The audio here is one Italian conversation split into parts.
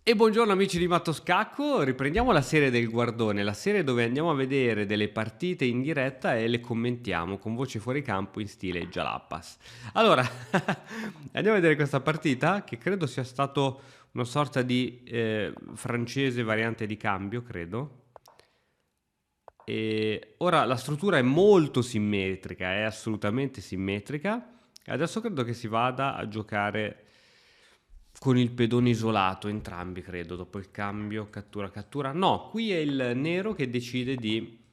E buongiorno amici di Matto Scacco, riprendiamo la serie del Guardone, la serie dove andiamo a vedere delle partite in diretta e le commentiamo con voce fuori campo in stile Jalapas. Allora, andiamo a vedere questa partita che credo sia stato una sorta di francese variante di cambio, credo. E ora la struttura è molto simmetrica, è assolutamente simmetrica. E adesso credo che si vada a giocare con il pedone isolato, entrambi credo, dopo il cambio, cattura, cattura. No, qui è il nero che decide di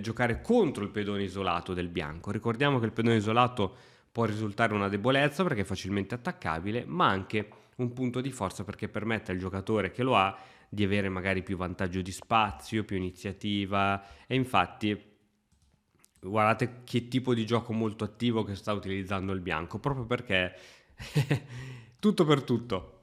giocare contro il pedone isolato del bianco. Ricordiamo che il pedone isolato può risultare una debolezza perché è facilmente attaccabile, ma anche un punto di forza perché permette al giocatore che lo ha di avere magari più vantaggio di spazio, più iniziativa e infatti guardate che tipo di gioco molto attivo che sta utilizzando il bianco, proprio perché tutto per tutto.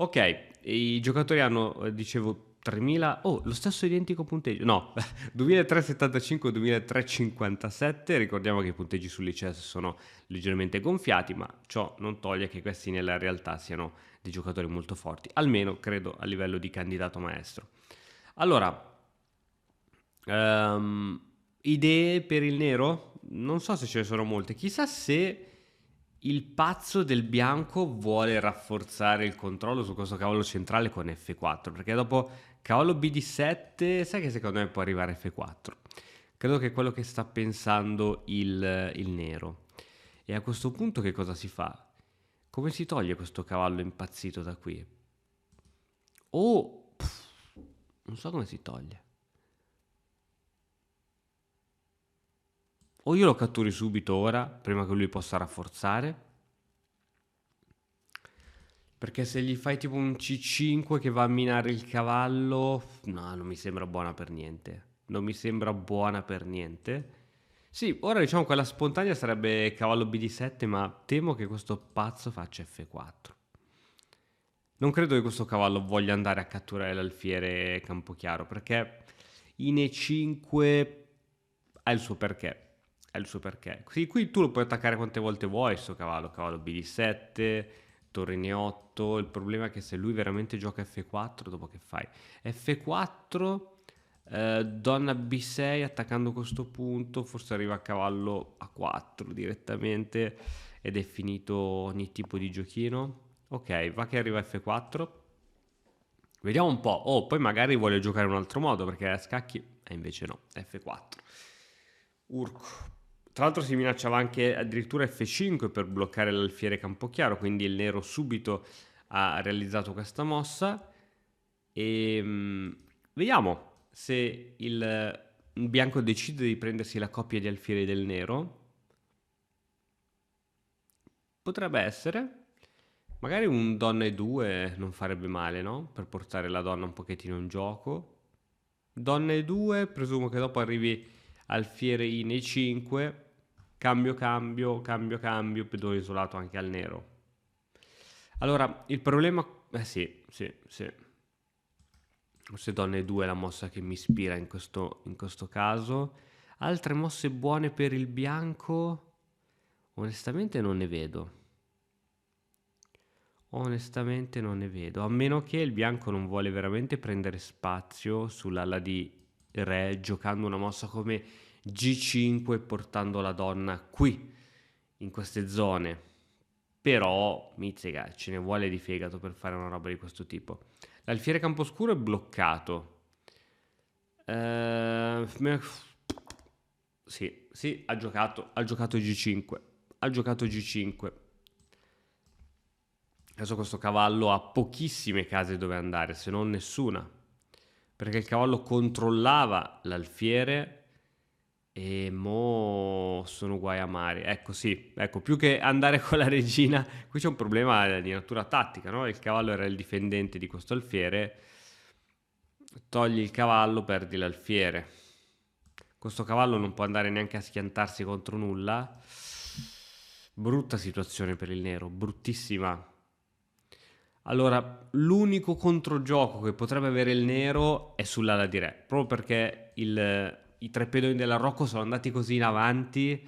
Ok, i giocatori hanno, dicevo, 3000, oh, lo stesso identico punteggio, no, 2375, 2357, ricordiamo che i punteggi sull'ICS sono leggermente gonfiati, ma ciò non toglie che questi nella realtà siano dei giocatori molto forti, almeno credo a livello di candidato maestro. Allora, idee per il nero? Non so se ce ne sono molte. Chissà se il pazzo del bianco vuole rafforzare il controllo su questo cavallo centrale con F4. Perché dopo cavallo BD7, sai che secondo me può arrivare F4. Credo che è quello che sta pensando il nero. E a questo punto che cosa si fa? Come si toglie questo cavallo impazzito da qui? Oh, non so come si toglie. O io lo catturi subito ora, prima che lui possa rafforzare, perché se gli fai tipo un C5 che va a minare il cavallo, no, non mi sembra buona per niente. Non mi sembra buona per niente. Sì, ora diciamo quella spontanea sarebbe cavallo BD7, ma temo che questo pazzo faccia F4. Non credo che questo cavallo voglia andare a catturare l'alfiere Campochiaro, perché in E5 ha il suo perché. Ha il suo perché. Sì, qui tu lo puoi attaccare quante volte vuoi, sto cavallo. Cavallo BD7, torre in E8. Il problema è che se lui veramente gioca F4, dopo che fai? F4, donna B6 attaccando questo punto, forse arriva a cavallo A4 direttamente ed è finito ogni tipo di giochino. Ok, va che arriva F4. Vediamo un po'. Oh, poi magari vuole giocare in un altro modo perché a scacchi. E invece no, F4. Urco. Tra l'altro si minacciava anche addirittura F5 per bloccare l'alfiere Campochiaro, quindi il nero subito ha realizzato questa mossa. E vediamo se il bianco decide di prendersi la coppia di alfieri del nero. Potrebbe essere. Magari un donna e 2 non farebbe male, no? Per portare la donna un pochettino in gioco. Donna e 2, presumo che dopo arrivi alfiere in E5. Cambio, cambio, cambio, cambio, pedone isolato anche al nero. Allora, il problema... sì, sì, sì. Forse donna e 2 è la mossa che mi ispira in questo caso. Altre mosse buone per il bianco? Onestamente non ne vedo. Onestamente non ne vedo, a meno che il bianco non vuole veramente prendere spazio sull'ala di re giocando una mossa come G5 portando la donna qui, in queste zone. Però, mizzica, ce ne vuole di fegato per fare una roba di questo tipo. L'alfiere camposcuro è bloccato. Me- Sì, sì, ha giocato G5. Ha giocato G5. Adesso questo cavallo ha pochissime case dove andare, se non nessuna, perché il cavallo controllava l'alfiere e mo sono guai amari. Ecco sì, ecco, più che andare con la regina, qui c'è un problema di natura tattica, no? Il cavallo era il difendente di questo alfiere, togli il cavallo, perdi l'alfiere. Questo cavallo non può andare neanche a schiantarsi contro nulla. Brutta situazione per il nero, bruttissima. Allora, l'unico controgioco che potrebbe avere il nero è sull'ala di re, proprio perché i tre pedoni della Rocco sono andati così in avanti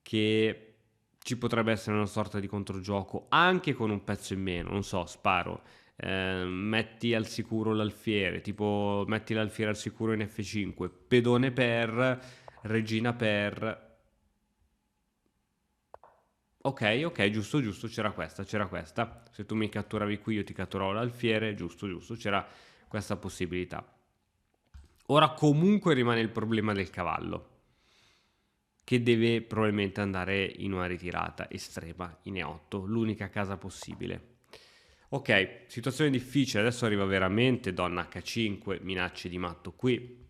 che ci potrebbe essere una sorta di controgioco, anche con un pezzo in meno, non so, sparo. metti al sicuro l'alfiere, tipo metti l'alfiere al sicuro in F5, pedone per, regina per. Ok, ok, giusto, giusto, c'era questa, c'era questa. Se tu mi catturavi qui, io ti catturavo l'alfiere, giusto, giusto, c'era questa possibilità. Ora comunque rimane il problema del cavallo, che deve probabilmente andare in una ritirata estrema, in E8, l'unica casa possibile. Ok, situazione difficile, adesso arriva veramente donna H5, minacce di matto qui.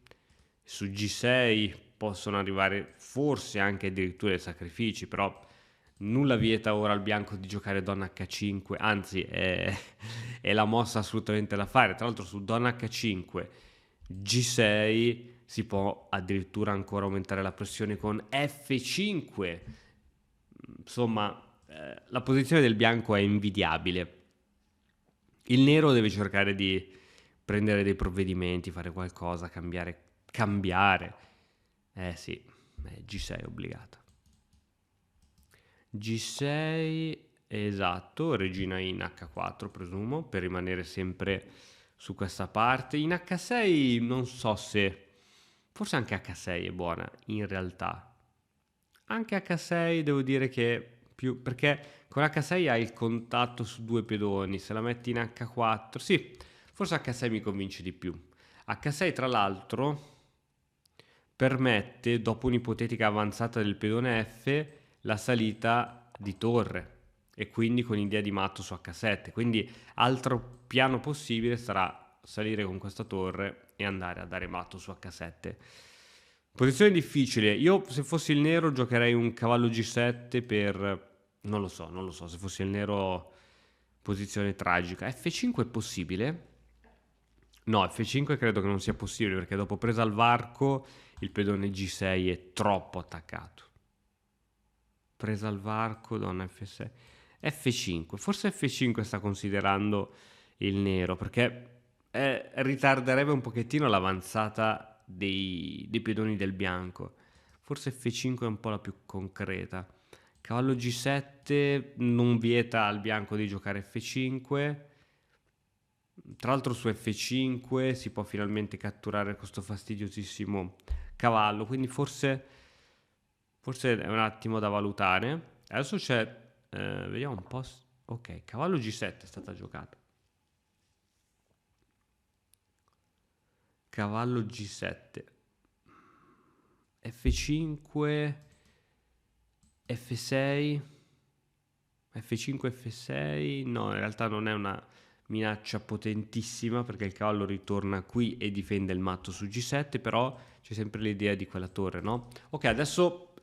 Su G6 possono arrivare forse anche addirittura dei sacrifici, però nulla vieta ora al bianco di giocare donna H5, anzi è la mossa assolutamente da fare. Tra l'altro su donna H5, G6 si può addirittura ancora aumentare la pressione con F5. Insomma, la posizione del bianco è invidiabile. Il nero deve cercare di prendere dei provvedimenti, fare qualcosa, cambiare. Sì, G6 è obbligata. G6, esatto, regina in H4 presumo, per rimanere sempre su questa parte. In H6 non so se, forse anche H6 è buona in realtà. Anche H6 devo dire che più, perché con H6 hai il contatto su due pedoni, se la metti in H4, sì, forse H6 mi convince di più. H6 tra l'altro permette, dopo un'ipotetica avanzata del pedone F, la salita di torre e quindi con idea di matto su H7. Quindi altro piano possibile sarà salire con questa torre e andare a dare matto su H7. Posizione difficile. Io se fossi il nero giocherei un cavallo G7 per. Non lo so, se fossi il nero posizione tragica. F5 è possibile? No, F5 credo che non sia possibile perché dopo presa al varco il pedone G6 è troppo attaccato. Presa al varco, donna F6. F5, forse F5 sta considerando il nero perché ritarderebbe un pochettino l'avanzata dei pedoni del bianco. Forse F5 è un po' la più concreta. Cavallo G7 non vieta al bianco di giocare F5. Tra l'altro su F5 si può finalmente catturare questo fastidiosissimo cavallo, quindi forse è un attimo da valutare. Adesso c'è, vediamo un po'. Ok, cavallo G7 è stata giocata. Cavallo G7. F5, F6, F5, F6. No, in realtà non è una minaccia potentissima perché il cavallo ritorna qui e difende il matto su G7, però c'è sempre l'idea di quella torre, no? Ok, adesso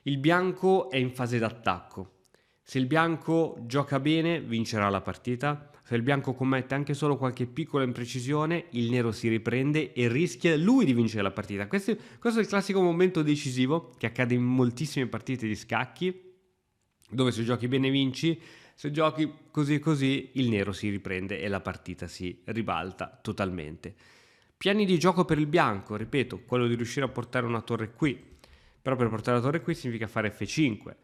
il bianco è in fase d'attacco. Se il bianco gioca bene, vincerà la partita. Se il bianco commette anche solo qualche piccola imprecisione, il nero si riprende e rischia lui di vincere la partita. Questo è il classico momento decisivo che accade in moltissime partite di scacchi, dove se giochi bene vinci, se giochi così e così il nero si riprende e la partita si ribalta totalmente. Piani di gioco per il bianco, ripeto, quello di riuscire a portare una torre qui. Però per portare la torre qui significa fare F5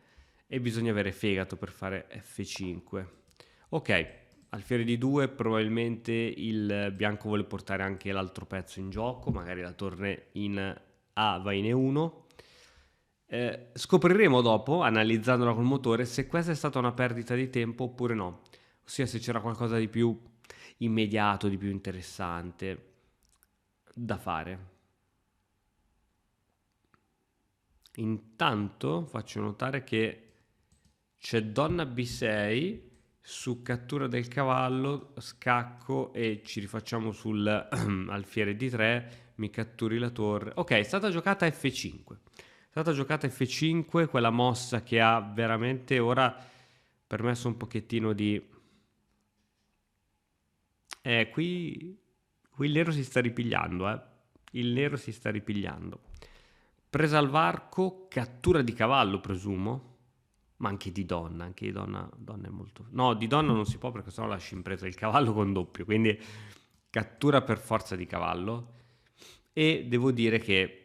e bisogna avere fegato per fare F5. Ok, alfiere di 2, probabilmente il bianco vuole portare anche l'altro pezzo in gioco, magari la torre in A va in E1. Scopriremo dopo, analizzandola col motore, se questa è stata una perdita di tempo oppure no, ossia se c'era qualcosa di più immediato, di più interessante da fare. Intanto faccio notare che c'è donna B6 su cattura del cavallo, scacco e ci rifacciamo sul alfiere D3, mi catturi la torre. Ok, è stata giocata F5. È stata giocata F5, quella mossa che ha veramente ora permesso un pochettino di. Qui il nero si sta ripigliando, Il nero si sta ripigliando. Presa al varco, cattura di cavallo, presumo. Ma anche di donna è molto. No, di donna non si può perché sennò lasci in presa il cavallo con doppio. Quindi cattura per forza di cavallo. E devo dire che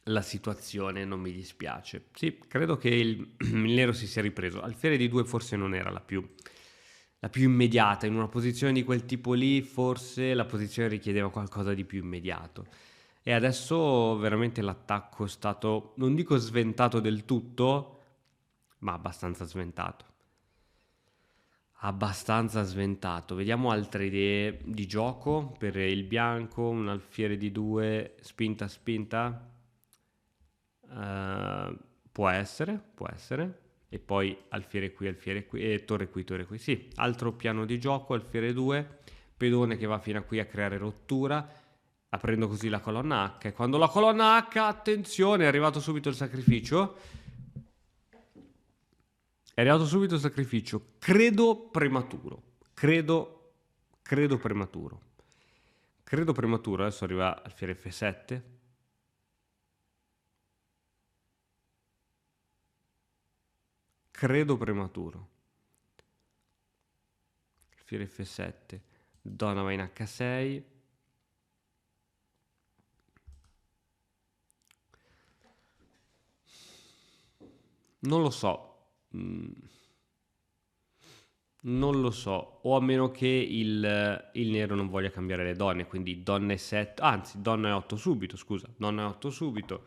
la situazione non mi dispiace. Sì, credo che il nero si sia ripreso. Alfiere di 2 forse non era la più la più immediata. In una posizione di quel tipo lì, forse la posizione richiedeva qualcosa di più immediato. E adesso veramente l'attacco è stato, non dico sventato del tutto, ma abbastanza sventato. Abbastanza sventato. Vediamo altre idee di gioco per il bianco, un alfiere di 2, spinta spinta. Eh, può essere, può essere. E poi alfiere qui e torre qui. Sì, altro piano di gioco, alfiere 2, pedone che va fino a qui a creare rottura, aprendo così la colonna H. E quando la colonna H, attenzione, è arrivato subito il sacrificio. È arrivato subito il sacrificio. Credo prematuro. Credo prematuro. Credo prematuro. Adesso arriva alfiere F7. Credo prematuro. Alfiere F7. Donna va in H6. Non lo so. Non lo so. O a meno che il nero non voglia cambiare le donne. Quindi donna e 7. Anzi, donna e 8 subito. Scusa. Donna e 8 subito.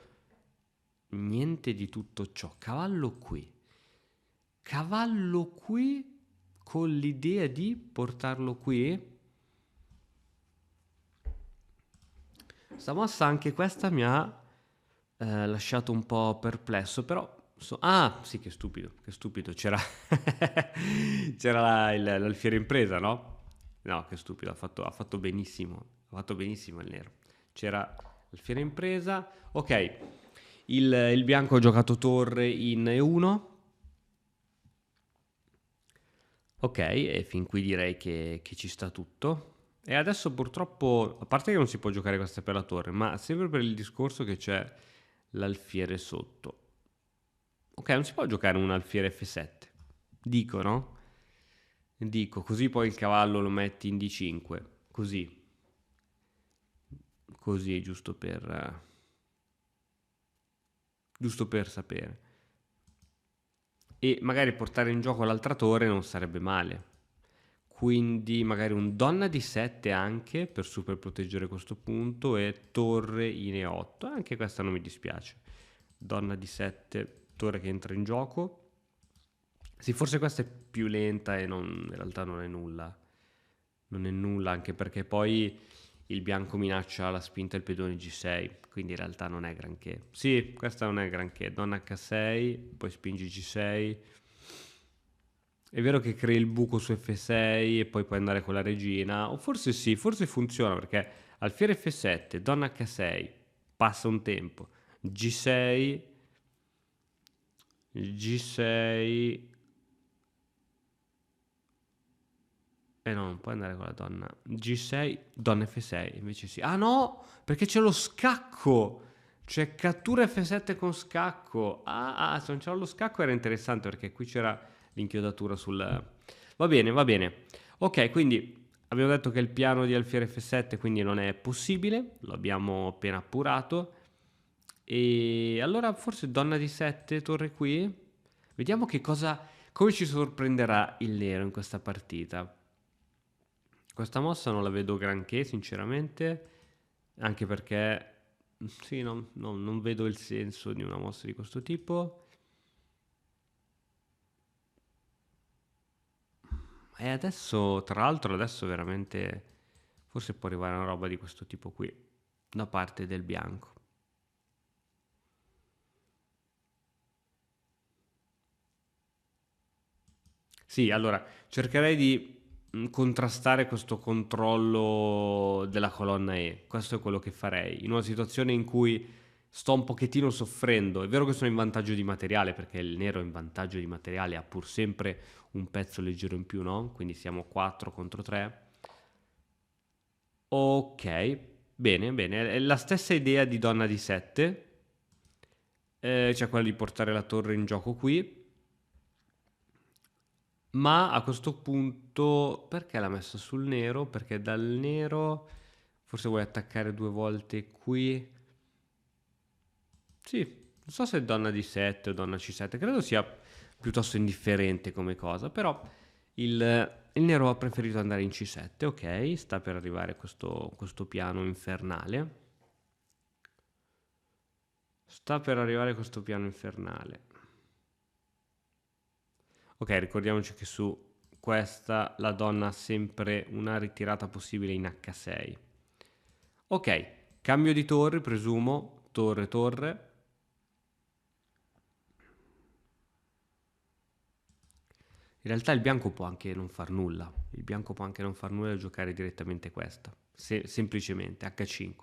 Niente di tutto ciò. Cavallo qui. Cavallo qui con l'idea di portarlo qui. Sta mossa anche questa mi ha lasciato un po' perplesso, però ah, sì, che stupido, c'era c'era l'alfiere impresa, no? No, che stupido, ha fatto benissimo il nero. C'era l'alfiere impresa, ok, il bianco ha giocato torre in E1, ok, e fin qui direi che ci sta tutto. E adesso purtroppo, a parte che non si può giocare questa per la torre, ma sempre per il discorso che c'è l'alfiere sotto. Ok, non si può giocare un alfiere F7. Dico, no? Dico, così poi il cavallo lo metti in D5. Così. Così, giusto per sapere. E magari portare in gioco l'altra torre non sarebbe male. Quindi magari un donna di 7 anche per super proteggere questo punto e torre in E8. Anche questa non mi dispiace. Donna di 7, torre che entra in gioco. Sì, forse questa è più lenta e in realtà non è nulla. Non è nulla anche perché poi il bianco minaccia la spinta del pedone G6, quindi in realtà non è granché. Sì, questa non è granché. Donna H6, poi spingi G6. È vero che crei il buco su F6 e poi puoi andare con la regina, o forse sì, forse funziona perché alfiere F7, donna H6, passa un tempo, G6, G6, no, non puoi andare con la donna, G6, donna F6, invece sì. Ah no, perché c'è lo scacco, c'è cattura F7 con scacco. Se non c'era lo scacco era interessante perché qui c'era l'inchiodatura sul... Va bene, va bene. Ok, quindi abbiamo detto che il piano di alfiere F7 quindi non è possibile, lo abbiamo appena appurato. E allora forse donna di 7, torre qui. Vediamo come ci sorprenderà il nero in questa partita. Questa mossa non la vedo granché, sinceramente, anche perché sì, non vedo il senso di una mossa di questo tipo. E adesso, tra l'altro, adesso veramente forse può arrivare una roba di questo tipo qui da parte del bianco. Sì, allora cercherei di contrastare questo controllo della colonna E. Questo è quello che farei. In una situazione in cui sto un pochettino soffrendo, è vero che sono in vantaggio di materiale, perché il nero è in vantaggio di materiale, ha pur sempre un pezzo leggero in più, no? Quindi siamo 4 contro 3. Ok, bene, bene. È la stessa idea di donna di 7, cioè quella di portare la torre in gioco qui. Ma a questo punto, perché l'ha messa sul nero? Perché dal nero forse vuoi attaccare 2 volte qui. Sì, non so se è donna di 7 o donna C7, credo sia piuttosto indifferente come cosa, però Il nero ha preferito andare in C7, ok, sta per arrivare questo piano infernale. Sta per arrivare questo piano infernale. Ok, ricordiamoci che su questa la donna ha sempre una ritirata possibile in H6. Ok, cambio di torri, presumo, torre, torre. In realtà il bianco può anche non far nulla. Il bianco può anche non far nulla e giocare direttamente questa. Semplicemente H5.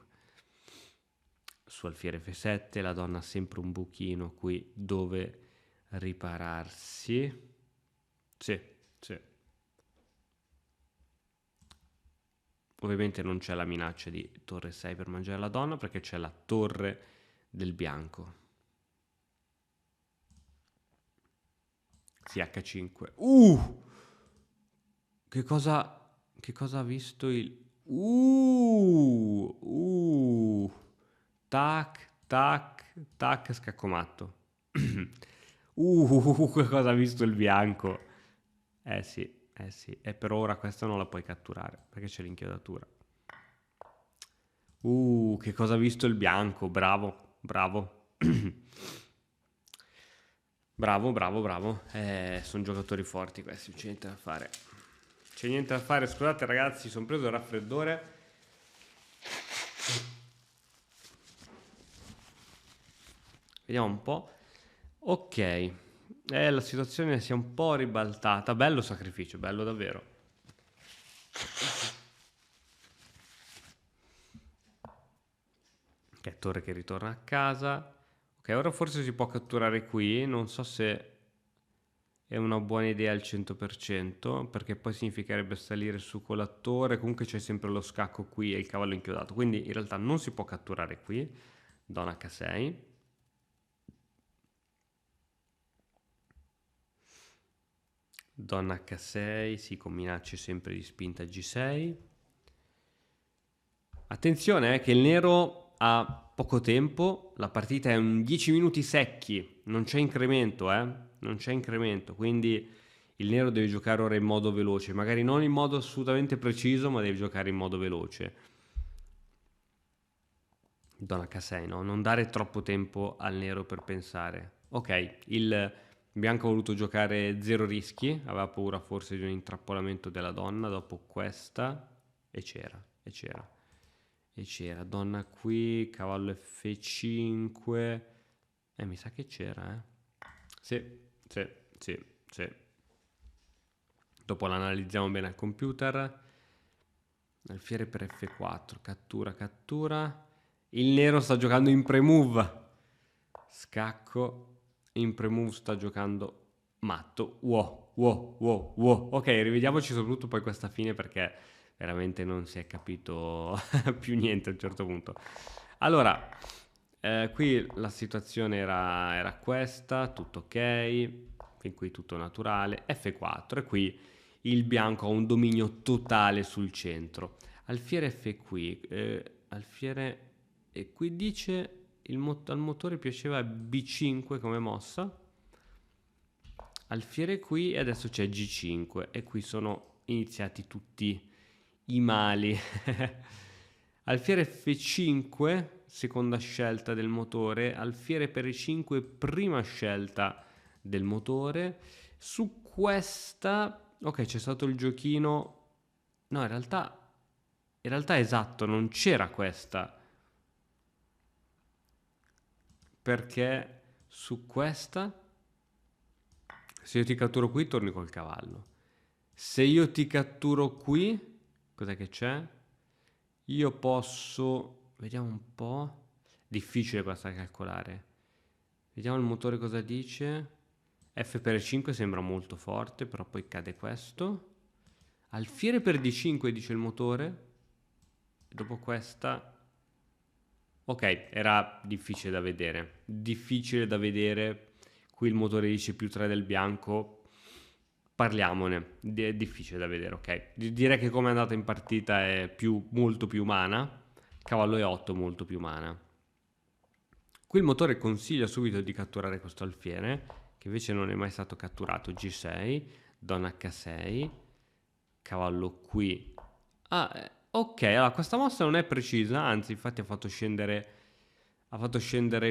Su alfiere F7 la donna ha sempre un buchino qui dove ripararsi. Sì, sì. Ovviamente non c'è la minaccia di torre 6 per mangiare la donna perché c'è la torre del bianco. Sì, H5. Che cosa ha visto il... Tac, tac, tac, scaccomatto. Che cosa ha visto il bianco? Sì, eh sì. E per ora questa non la puoi catturare perché c'è l'inchiodatura. Che cosa ha visto il bianco? Bravo, bravo. Bravo, bravo, bravo. Sono giocatori forti questi, non c'è niente da fare. C'è niente da fare, scusate ragazzi, sono preso il raffreddore. Vediamo un po'. Ok, la situazione si è un po' ribaltata. Bello sacrificio, bello davvero. Ok, torre che ritorna a casa. Ok, ora forse si può catturare qui. Non so se è una buona idea al 100%, perché poi significherebbe salire su con la torre. Comunque c'è sempre lo scacco qui e il cavallo inchiodato. Quindi in realtà non si può catturare qui. Donna H6. Donna H6, sì, con minacce sempre di spinta G6. Attenzione che il nero ha poco tempo, la partita è un 10 minuti secchi, non c'è incremento, non c'è incremento, quindi il nero deve giocare ora in modo veloce, magari non in modo assolutamente preciso, ma deve giocare in modo veloce. Donna H6, no? Non dare troppo tempo al nero per pensare. Ok, il bianco ha voluto giocare zero rischi, aveva paura forse di un intrappolamento della donna dopo questa, e c'era, e c'era. E c'era, donna qui, cavallo F5. Mi sa che c'era, Sì, sì, sì, sì. Dopo l'analizziamo bene al computer. Alfiere per F4, cattura, cattura. Il nero sta giocando in pre-move. Scacco, in pre-move sta giocando matto. Wow, wow, wow, wow. Ok, rivediamoci soprattutto poi questa fine perché veramente non si è capito più niente a un certo punto. Allora, qui la situazione era questa, tutto ok, fin qui tutto naturale. F4 e qui il bianco ha un dominio totale sul centro. Alfiere F qui, alfiere e qui dice al motore piaceva B5 come mossa. Alfiere qui e adesso c'è G5 e qui sono iniziati tutti i mali. Alfiere F5, seconda scelta del motore, alfiere per E5, prima scelta del motore. Su questa, ok, c'è stato il giochino. No, in realtà esatto, non c'era questa. Perché su questa, se io ti catturo qui, torni col cavallo. Se io ti catturo qui, cos'è che c'è? Io posso... Vediamo un po'. Difficile questa da calcolare. Vediamo il motore cosa dice. F per 5 sembra molto forte, però poi cade questo. Alfiere per D5 dice il motore. E dopo questa... Ok, era difficile da vedere. Difficile da vedere. Qui il motore dice più 3 del bianco. Parliamone. È difficile da vedere, ok. Direi che come è andata in partita è molto più umana. Cavallo E8 molto più umana. Qui il motore consiglia subito di catturare questo alfiere, che invece non è mai stato catturato. G6. donna H6, cavallo qui. Ok, allora questa mossa non è precisa, anzi infatti ha fatto scendere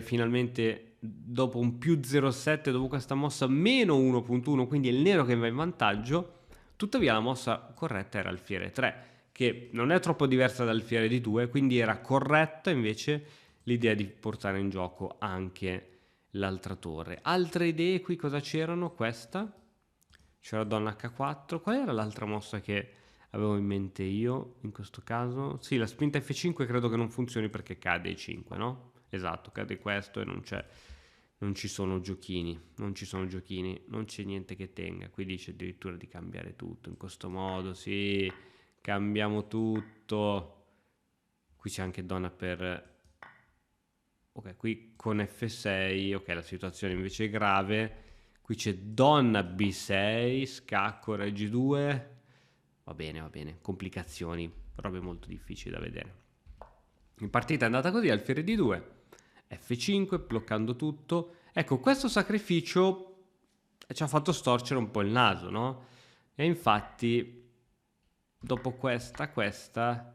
finalmente dopo un più 0,7, dopo questa mossa meno 1,1, quindi è il nero che va in vantaggio. Tuttavia la mossa corretta era alfiere 3, che non è troppo diversa dall'alfiere di 2, quindi era corretta invece l'idea di portare in gioco anche l'altra torre. Altre idee qui cosa c'erano? Questa, c'era donna H4, qual era l'altra mossa che avevo in mente io in questo caso? Sì, la spinta F5 credo che non funzioni perché cade i 5, no? Esatto, cade questo e non ci sono giochini, non c'è niente che tenga. Qui dice addirittura di cambiare tutto in questo modo, sì, cambiamo tutto. Qui c'è anche donna per... Ok, qui con F6, ok, la situazione invece è grave. Qui c'è donna B6, scacco, re G2. Va bene, complicazioni, robe molto difficili da vedere. In partita è andata così, alfiere D2, F5, bloccando tutto. Ecco, questo sacrificio ci ha fatto storcere un po' il naso, no? E infatti, dopo questa...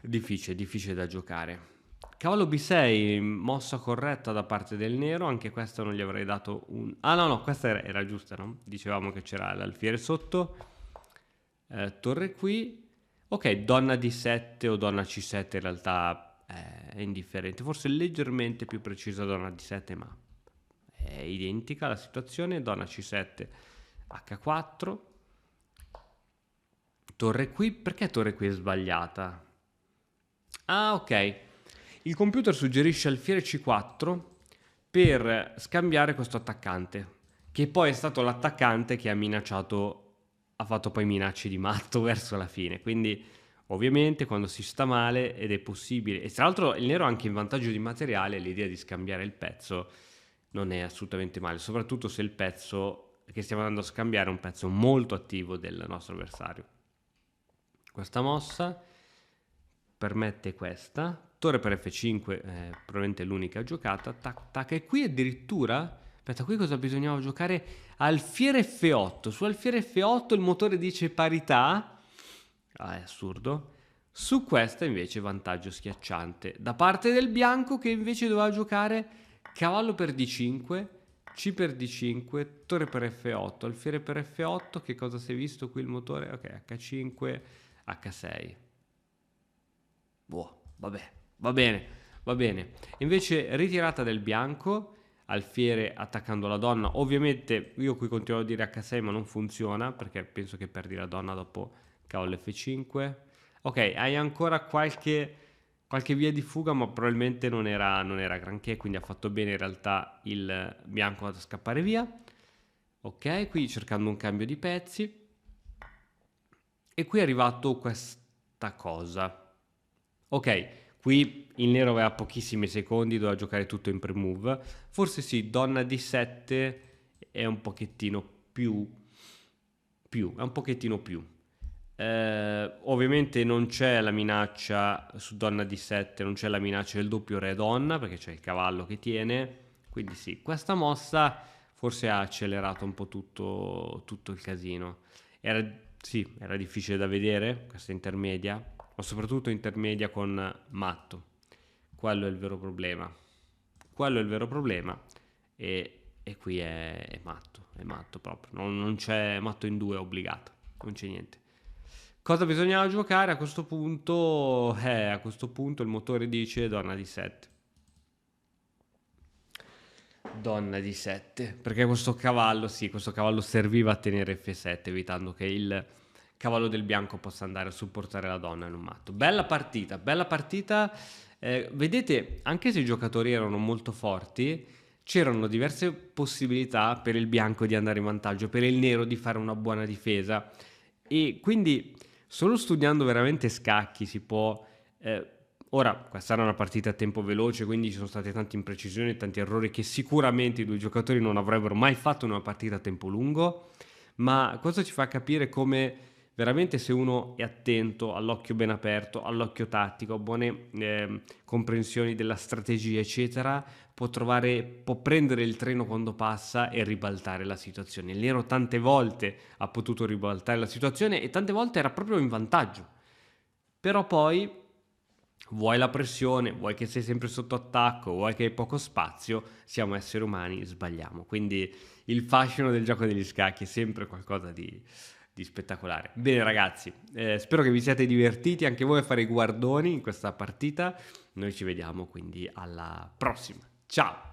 difficile da giocare. Cavallo B6, mossa corretta da parte del nero, anche questa non gli avrei dato un... Ah no, questa era giusta, no? Dicevamo che c'era l'alfiere sotto, torre qui, ok, donna D7 o donna C7 in realtà è indifferente, forse leggermente più precisa donna D7, ma è identica la situazione, donna C7, H4, torre qui, perché torre qui è sbagliata? Ah, ok. Il computer suggerisce alfiere C4 per scambiare questo attaccante, che poi è stato l'attaccante che ha fatto poi minacce di matto verso la fine. Quindi, ovviamente, quando si sta male ed è possibile, e tra l'altro il nero ha anche in vantaggio di materiale, l'idea di scambiare il pezzo non è assolutamente male, soprattutto se il pezzo che stiamo andando a scambiare è un pezzo molto attivo del nostro avversario. Questa mossa permette questa, torre per F5, probabilmente l'unica giocata, tac tac, e qui addirittura, aspetta, qui cosa bisognava giocare? Alfiere F8, su alfiere F8 il motore dice parità, è assurdo, su questa invece vantaggio schiacciante, da parte del bianco che invece doveva giocare cavallo per D5, C per D5, torre per F8, alfiere per F8, che cosa si è visto qui il motore? Ok, H5, H6. Boh, vabbè, va bene. Invece ritirata del bianco, alfiere attaccando la donna. Ovviamente io qui continuo a dire H6 ma non funziona perché penso che perdi la donna dopo cavallo F5. Ok, hai ancora qualche via di fuga ma probabilmente non era granché, quindi ha fatto bene in realtà il bianco ad scappare via. Ok, qui cercando un cambio di pezzi. E qui è arrivato questa cosa. Ok, qui il nero aveva pochissimi secondi, doveva giocare tutto in pre-move. Forse sì, donna D7 è un pochettino più. È un pochettino più. Ovviamente non c'è la minaccia su donna D7, non c'è la minaccia del doppio re donna, perché c'è il cavallo che tiene. Quindi sì, questa mossa forse ha accelerato un po' tutto il casino. Era difficile da vedere, questa intermedia, ma soprattutto intermedia con matto. Quello è il vero problema. E qui è matto proprio. Non c'è matto in due, è obbligato, non c'è niente. Cosa bisognava giocare a questo punto? A questo punto il motore dice donna di 7. Donna di 7, perché questo cavallo serviva a tenere F7, evitando che il cavallo del bianco possa andare a supportare la donna in un matto. Bella partita. Vedete, anche se i giocatori erano molto forti, c'erano diverse possibilità per il bianco di andare in vantaggio, per il nero di fare una buona difesa. E quindi, solo studiando veramente scacchi si può... Ora, questa era una partita a tempo veloce, quindi ci sono state tante imprecisioni e tanti errori che sicuramente i due giocatori non avrebbero mai fatto in una partita a tempo lungo, ma questo ci fa capire come veramente se uno è attento, all'occhio ben aperto, all'occhio tattico, buone comprensioni della strategia, eccetera, può prendere il treno quando passa e ribaltare la situazione. Il Nero tante volte ha potuto ribaltare la situazione e tante volte era proprio in vantaggio. Però poi vuoi la pressione, vuoi che sei sempre sotto attacco, vuoi che hai poco spazio, siamo esseri umani, sbagliamo. Quindi il fascino del gioco degli scacchi è sempre qualcosa di spettacolare. Bene ragazzi, spero che vi siate divertiti anche voi a fare i guardoni in questa partita. Noi ci vediamo quindi alla prossima. Ciao!